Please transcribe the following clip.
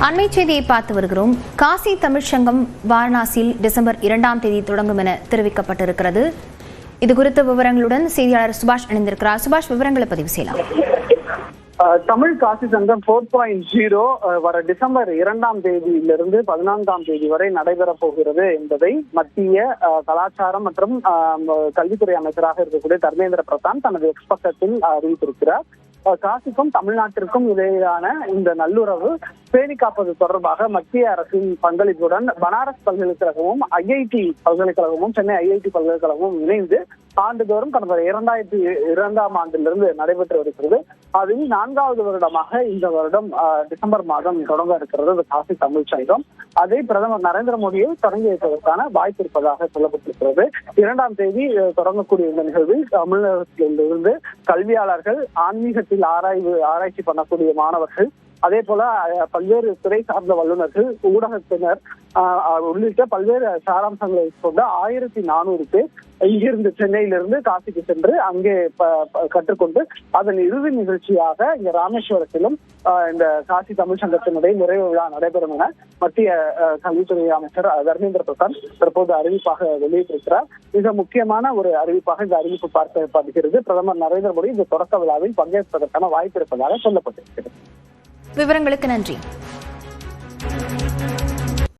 அண்மை செய்தியை பார்த்து வருகிறோம். காசி தமிழ் சங்கம் வாரணாசியில் டிசம்பர் 2ஆம் தேதி தொடங்கும் என தெரிவிக்கப்பட்டிருக்கிறது. இதுகுறித்த விவரங்களுடன் செய்தியாளர் சுபாஷ் இணைந்திருக்கிறார். சுபாஷ், விவரங்களை பதிவு செய்யலாம். தமிழ் காசி சங்கம் 4.0 வர டிசம்பர் 2ஆம் தேதியிலிருந்து 14ஆம் தேதி வரை நடைபெறப் போகிறது என்பதை மத்திய கலாச்சாரம் மற்றும் கல்வித்துறை அமைச்சராக இருக்கக்கூடிய தர்மேந்திர பிரதான் தனது எக்ஸ் பக்கத்தில் அறிவித்திருக்கிறார். காசிக்கும் தமிழ்நாட்டிற்கும் இடையிலான இந்த நல்லுறவு பேணி காப்பது தொடர்பாக மத்திய அரசின் பங்களிப்புடன் பனாரஸ் பல்கலைக்கழகமும் ஐஐடி பல்கலைக்கழகமும் சென்னை ஐஐடி பல்கலைக்கழகமும் இணைந்து ஆண்டுதோறும் கடந்த 2002ஆம் ஆண்டிலிருந்து நடைபெற்று வருகிறது. அதில் 4வது வருடமாக இந்த வருடம் டிசம்பர் மாதம் தொடங்க இருக்கிறது காசி தமிழ் சங்கம். அதை பிரதமர் நரேந்திர மோடியை தொடங்கி வைப்பதற்கான வாய்ப்பு இருப்பதாக சொல்லப்பட்டிருக்கிறது. 2ஆம் தேதி தொடங்கக்கூடிய இந்த நிகழ்வில் தமிழகத்திலிருந்து கல்வியாளர்கள், ஆன்மீகத்தில் ஆராய்ச்சி பண்ணக்கூடிய மாணவர்கள், அதே போல பல்வேறு துறை சார்ந்த வல்லுநர்கள், ஊடகத்தினர் உள்ளிட்ட பல்வேறு சாராம்சங்களை கொண்ட 1400 பேர் இங்கிருந்து சென்னையிலிருந்து காசிக்கு சென்று அங்கே கற்றுக்கொண்டு அதன் இறுதி நிகழ்ச்சியாக இங்க ராமேஸ்வரத்திலும் இந்த காசி தமிழ் சங்கத்தினுடைய நிறைவு விழா நடைபெறும் என மத்திய கல்வித்துறை அமைச்சர் தர்மேந்திர பிரதான் தற்போது அறிவிப்பாக வெளியிட்டிருக்கிறார். மிக முக்கியமான ஒரு அறிவிப்பாக இந்த அறிவிப்பு பார்க்கப்படுகிறது. பிரதமர் நரேந்திர மோடி இந்த தொடக்க விழாவில் பங்கேற்பதற்கான வாய்ப்பு இருப்பதாக சொல்லப்பட்டிருக்கிறது. விவரங்களுக்கு நன்றி.